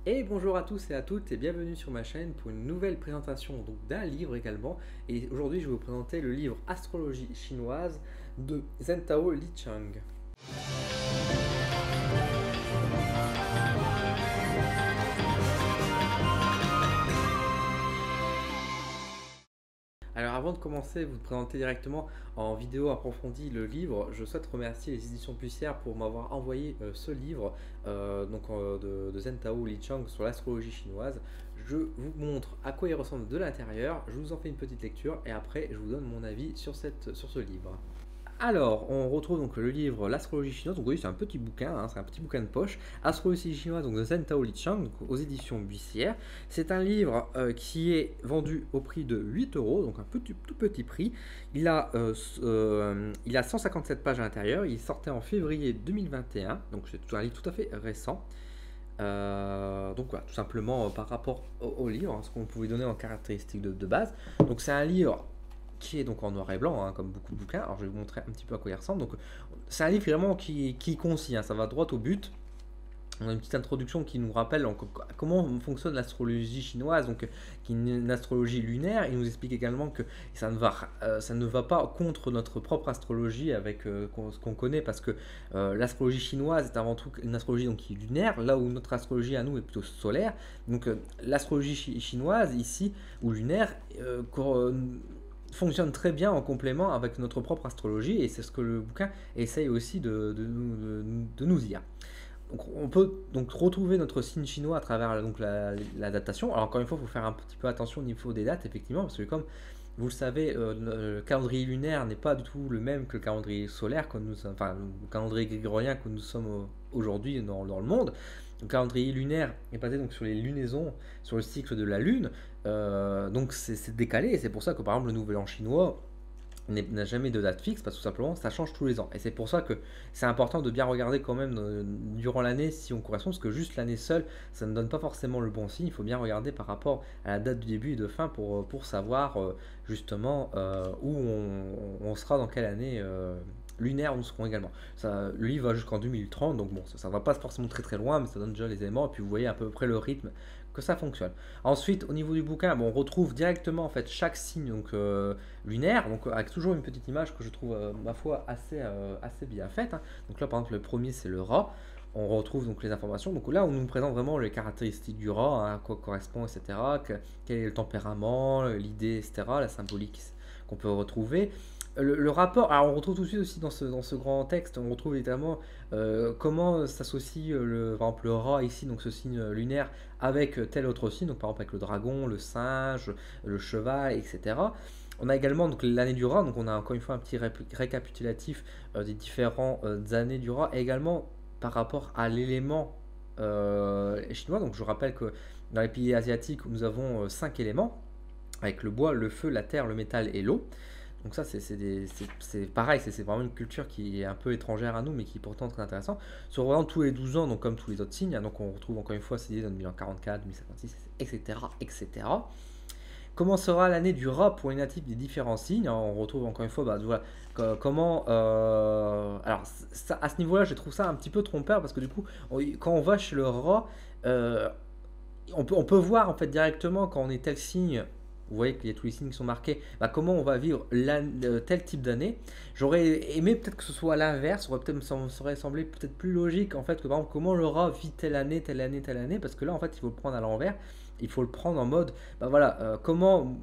Et bonjour à tous et à toutes et bienvenue sur ma chaîne pour une nouvelle présentation d'un livre également. Et aujourd'hui je vais vous présenter le livre Astrologie chinoise de Zhentao Lichang. Alors avant de commencer, vous présenter directement en vidéo approfondie le livre, je souhaite remercier les éditions Pussière pour m'avoir envoyé ce livre de Zhentao Lichang sur l'astrologie chinoise. Je vous montre à quoi il ressemble de l'intérieur, je vous en fais une petite lecture et après je vous donne mon avis sur ce livre. Alors, on retrouve donc le livre L'astrologie chinoise. Donc oui, c'est un petit bouquin, hein, c'est un petit bouquin de poche. Astrologie chinoise donc de Zhentao Lichang, donc aux éditions Buissière. C'est un livre qui est vendu au prix de 8 euros, donc un tout petit prix. Il a 157 pages à l'intérieur. Il sortait en février 2021, donc c'est un livre tout à fait récent. Donc voilà, tout simplement par rapport au livre, hein, ce qu'on pouvait donner en caractéristiques de base. Donc c'est un livre qui est donc en noir et blanc, hein, comme beaucoup de bouquins. Alors je vais vous montrer un petit peu à quoi il ressemble. Donc c'est un livre vraiment qui est concis, hein, ça va droit au but. On a une petite introduction qui nous rappelle donc, comment fonctionne l'astrologie chinoise, donc qui est une astrologie lunaire. Il nous explique également que ça ne va pas contre notre propre astrologie avec ce qu'on connaît, parce que l'astrologie chinoise est avant tout une astrologie donc, qui est lunaire, là où notre astrologie à nous est plutôt solaire. Donc l'astrologie chinoise ici, ou lunaire, fonctionne très bien en complément avec notre propre astrologie, et c'est ce que le bouquin essaye aussi de nous dire. Donc on peut donc retrouver notre signe chinois à travers donc la datation. Alors encore une fois, il faut faire un petit peu attention au niveau des dates, effectivement, parce que comme vous le savez, le calendrier lunaire n'est pas du tout le même que le calendrier solaire, enfin le calendrier grégorien que nous sommes aujourd'hui dans le monde. Le calendrier lunaire est basé donc sur les lunaisons, sur le cycle de la lune, donc c'est décalé, et c'est pour ça que par exemple le nouvel an chinois n'a jamais de date fixe, parce que tout simplement ça change tous les ans. Et c'est pour ça que c'est important de bien regarder quand même durant l'année si on correspond, parce que juste l'année seule, ça ne donne pas forcément le bon signe. Il faut bien regarder par rapport à la date du début et de fin pour savoir justement où on sera, dans quelle année lunaire nous serons également. Le livre va jusqu'en 2030, donc bon, ça ne va pas forcément très loin, mais ça donne déjà les éléments, et puis vous voyez à peu près le rythme que ça fonctionne. Ensuite, au niveau du bouquin, bon, on retrouve directement en fait chaque signe donc, lunaire, donc avec toujours une petite image que je trouve ma foi assez bien faite, hein. Donc là par exemple le premier c'est le rat, on retrouve donc les informations, donc là on nous présente vraiment les caractéristiques du rat, hein, à quoi correspond, etc., quel est le tempérament, l'idée, etc., la symbolique qu'on peut retrouver. Le rapport, alors on retrouve tout de suite aussi dans ce grand texte, on retrouve évidemment comment s'associe par exemple le rat ici, donc ce signe lunaire, avec tel autre signe, donc par exemple avec le dragon, le singe, le cheval, etc. On a également donc l'année du rat, donc on a encore une fois un petit récapitulatif des différentes années du rat, et également par rapport à l'élément chinois. Donc je rappelle que dans les pays asiatiques, nous avons 5 éléments, avec le bois, le feu, la terre, le métal et l'eau. Donc ça, c'est pareil, c'est vraiment une culture qui est un peu étrangère à nous, mais qui est pourtant très intéressante. Sur vraiment tous les 12 ans, donc comme tous les autres signes, hein, donc on retrouve encore une fois ces idées dans 1044, 1056, etc., etc. Comment sera l'année du rat pour les natifs des différents signes? On retrouve encore une fois, bah, voilà, comment... alors, ça, à ce niveau-là, je trouve ça un petit peu trompeur, parce que du coup, quand on va chez le rat, euh, on peut voir en fait directement quand on est tel signe. Vous voyez qu'il y a tous les signes qui sont marqués, bah, comment on va vivre tel type d'année. J'aurais aimé peut-être que ce soit l'inverse, ça aurait semblé peut-être plus logique en fait, que par exemple comment le rat vit telle année, telle année, telle année, parce que là en fait il faut le prendre à l'envers, il faut le prendre en mode, bah voilà, comment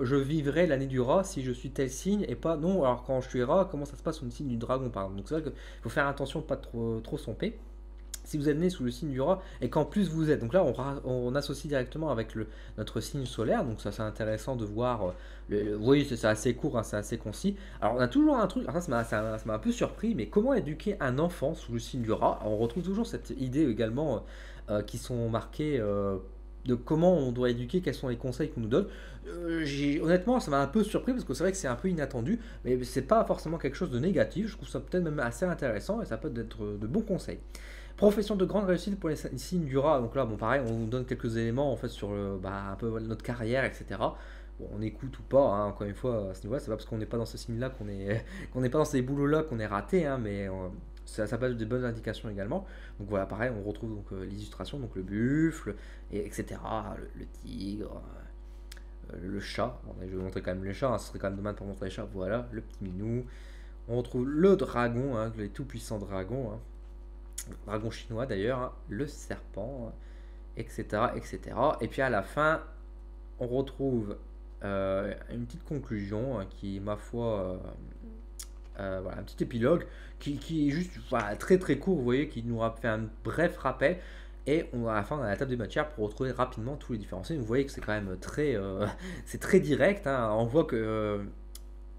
je vivrai l'année du rat si je suis tel signe, et pas non, alors quand je suis rat, comment ça se passe sous le signe du dragon par exemple. Donc c'est vrai qu'il faut faire attention de pas trop se tromper si vous êtes né sous le signe du rat et qu'en plus vous êtes. Donc là, on associe directement avec notre signe solaire, donc ça c'est intéressant de voir. Oui, c'est assez court, hein, c'est assez concis. Alors on a toujours un truc, alors ça m'a un peu surpris, mais comment éduquer un enfant sous le signe du rat? Alors, on retrouve toujours cette idée également qui sont marquées. De comment on doit éduquer, quels sont les conseils qu'on nous donne. Honnêtement, ça m'a un peu surpris parce que c'est vrai que c'est un peu inattendu, mais c'est pas forcément quelque chose de négatif. Je trouve ça peut-être même assez intéressant et ça peut être de bons conseils. Profession de grande réussite pour les signes du rat. Donc là, bon, pareil, on nous donne quelques éléments en fait sur un peu notre carrière, etc. Bon, on écoute ou pas, hein, encore une fois, à ce niveau-là, c'est pas parce qu'on n'est pas dans ce signe-là qu'on est, qu'on n'est pas dans ces boulots-là qu'on est raté, hein, mais ça passe des bonnes indications également. Donc voilà, pareil, on retrouve donc les illustrations, donc le buffle, etc. Le tigre, le chat. Bon, je vais vous montrer quand même les chats, hein, ce serait quand même dommage pour montrer les chats. Voilà, le petit minou. On retrouve le dragon, hein, les tout-puissants dragons, hein, dragon chinois d'ailleurs, hein, le serpent, etc., etc. Et puis à la fin, on retrouve une petite conclusion qui, ma foi, voilà, un petit épilogue qui est juste voilà, très très court, vous voyez, qui nous fait un bref rappel. Et à la fin, on a la table des matières pour retrouver rapidement tous les différents signes. Vous voyez que c'est quand même très, c'est très direct, hein. On voit que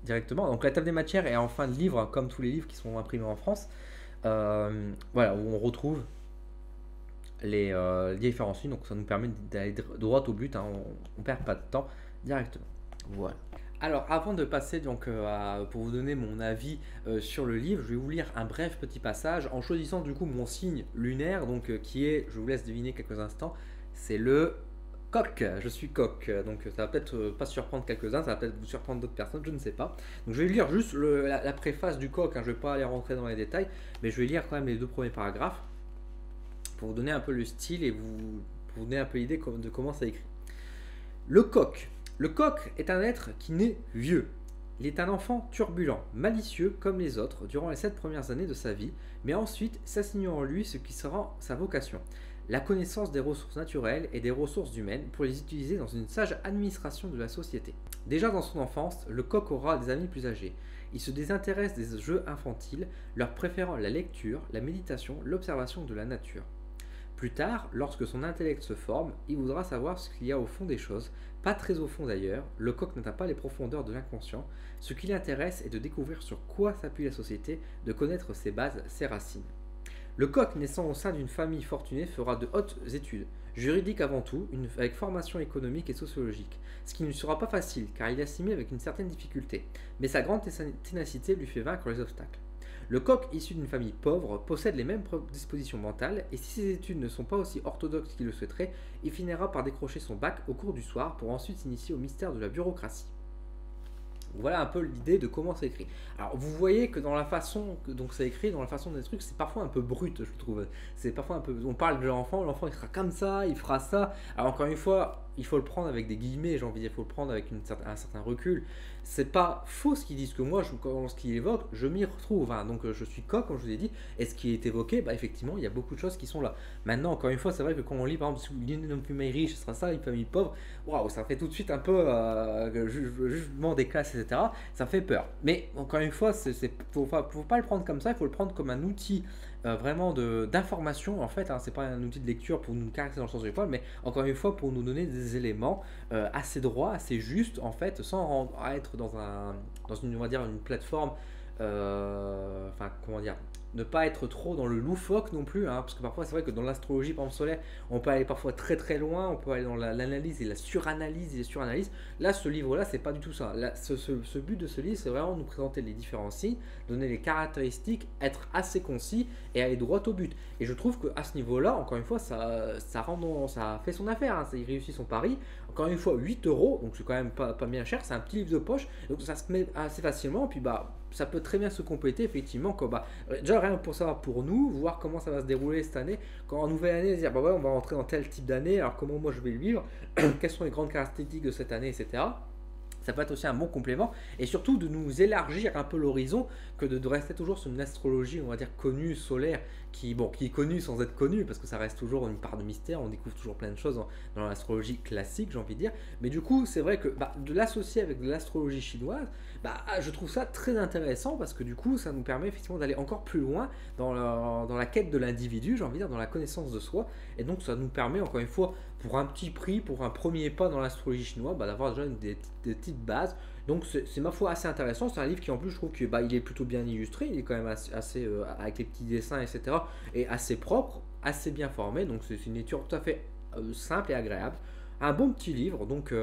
directement. Donc la table des matières est en fin de livre, comme tous les livres qui sont imprimés en France. Voilà, où on retrouve les différents signes. Donc ça nous permet d'aller droit au but, hein. On perd pas de temps directement. Voilà. Alors, avant de passer donc pour vous donner mon avis sur le livre, je vais vous lire un bref petit passage en choisissant du coup mon signe lunaire, donc qui est, je vous laisse deviner quelques instants, c'est le coq. Je suis coq, donc ça va peut-être pas surprendre quelques-uns, ça va peut-être vous surprendre d'autres personnes, je ne sais pas. Donc je vais lire juste la préface du coq, hein, je ne vais pas aller rentrer dans les détails, mais je vais lire quand même les deux premiers paragraphes pour vous donner un peu le style et pour vous donner un peu l'idée de comment ça écrit. Le coq. Le coq est un être qui naît vieux. Il est un enfant turbulent, malicieux comme les autres durant les 7 premières années de sa vie, mais ensuite s'assignant en lui ce qui sera sa vocation, la connaissance des ressources naturelles et des ressources humaines pour les utiliser dans une sage administration de la société. Déjà dans son enfance, le coq aura des amis plus âgés. Il se désintéresse des jeux infantiles, leur préférant la lecture, la méditation, l'observation de la nature. Plus tard, lorsque son intellect se forme, il voudra savoir ce qu'il y a au fond des choses, pas très au fond d'ailleurs, le coq n'atteint pas les profondeurs de l'inconscient, ce qui l'intéresse est de découvrir sur quoi s'appuie la société, de connaître ses bases, ses racines. Le coq naissant au sein d'une famille fortunée fera de hautes études, juridiques avant tout, avec formation économique et sociologique, ce qui ne sera pas facile car il assimile avec une certaine difficulté, mais sa grande ténacité lui fait vaincre les obstacles. Le coq issu d'une famille pauvre possède les mêmes dispositions mentales et si ses études ne sont pas aussi orthodoxes qu'il le souhaiterait, il finira par décrocher son bac au cours du soir pour ensuite s'initier au mystère de la bureaucratie. Voilà un peu l'idée de comment c'est écrit. Alors vous voyez que dans la façon que donc c'est écrit, dans la façon des trucs, c'est parfois un peu brut, je trouve. C'est parfois un peu. On parle de l'enfant il sera comme ça, il fera ça. Alors encore une fois, il faut le prendre avec des guillemets, j'ai envie de dire, il faut le prendre avec un certain recul. C'est pas faux ce qu'ils disent que moi, ce qu'ils évoquent, je m'y retrouve, hein. Donc je suis coq, comme je vous ai dit, et ce qui est évoqué, bah effectivement, il y a beaucoup de choses qui sont là. Maintenant, encore une fois, c'est vrai que quand on lit, par exemple, si une famille riche, ce sera ça, une famille pauvre, waouh, ça fait tout de suite un peu jugement des classes, etc. Ça fait peur. Mais encore une fois, faut pas le prendre comme ça, il faut le prendre comme un outil vraiment d'information en fait, hein. C'est pas un outil de lecture pour nous caresser dans le sens du poil, mais encore une fois pour nous donner des éléments assez droits, assez justes en fait, sans être dans une, on va dire, une plateforme, enfin comment dire, ne pas être trop dans le loufoque non plus, hein, parce que parfois c'est vrai que dans l'astrologie par exemple solaire, on peut aller parfois très très loin, on peut aller dans l'analyse et la suranalyse et les suranalyses. Là, ce livre-là, c'est pas du tout ça. Là, ce but de ce livre, c'est vraiment nous présenter les différents signes, donner les caractéristiques, être assez concis et aller droit au but. Et je trouve qu'à ce niveau-là, encore une fois, ça fait son affaire, hein, il réussit son pari. Encore une fois, 8 euros, donc c'est quand même pas bien cher, c'est un petit livre de poche, donc ça se met assez facilement, puis bah ça peut très bien se compléter effectivement, comme, bah, déjà rien pour savoir pour nous, voir comment ça va se dérouler cette année, quand en nouvelle année, dire bah ouais on va rentrer dans tel type d'année, alors comment moi je vais le vivre, quelles sont les grandes caractéristiques de cette année, etc. Ça peut être aussi un bon complément et surtout de nous élargir un peu l'horizon que de rester toujours sur une astrologie, on va dire connue, solaire, qui est connue sans être connue parce que ça reste toujours une part de mystère, on découvre toujours plein de choses dans l'astrologie classique, j'ai envie de dire. Mais du coup, c'est vrai que de l'associer avec de l'astrologie chinoise, je trouve ça très intéressant parce que du coup, ça nous permet effectivement d'aller encore plus loin dans la quête de l'individu, j'ai envie de dire, dans la connaissance de soi. Et donc, ça nous permet encore une fois, pour un petit prix, pour un premier pas dans l'astrologie chinoise, d'avoir déjà des petites bases. Donc c'est ma foi assez intéressant, c'est un livre qui en plus je trouve qu'il est plutôt bien illustré, il est quand même assez avec les petits dessins etc. et assez propre, assez bien formé, donc c'est une lecture tout à fait simple et agréable. Un bon petit livre donc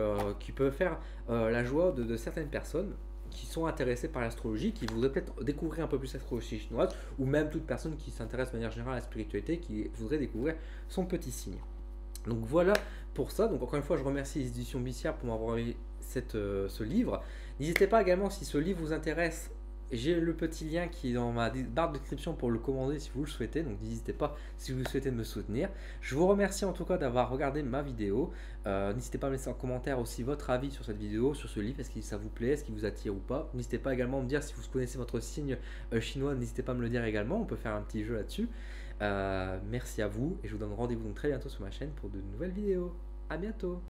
qui peut faire la joie de certaines personnes qui sont intéressées par l'astrologie, qui voudraient peut-être découvrir un peu plus l'astrologie chinoise, ou même toute personne qui s'intéresse de manière générale à la spiritualité, qui voudrait découvrir son petit signe. Donc voilà pour ça. Donc encore une fois, je remercie les éditions Bissière pour m'avoir envoyé ce livre. N'hésitez pas également, si ce livre vous intéresse j'ai le petit lien qui est dans ma barre de description pour le commander si vous le souhaitez, donc n'hésitez pas si vous souhaitez me soutenir. Je vous remercie en tout cas d'avoir regardé ma vidéo. N'hésitez pas à me laisser en commentaire aussi votre avis sur cette vidéo, sur ce livre, est-ce que ça vous plaît, est-ce qu'il vous attire ou pas. N'hésitez pas également à me dire si vous connaissez votre signe chinois, n'hésitez pas à me le dire également, on peut faire un petit jeu là-dessus. Merci à vous et je vous donne rendez-vous donc très bientôt sur ma chaîne pour de nouvelles vidéos. À bientôt.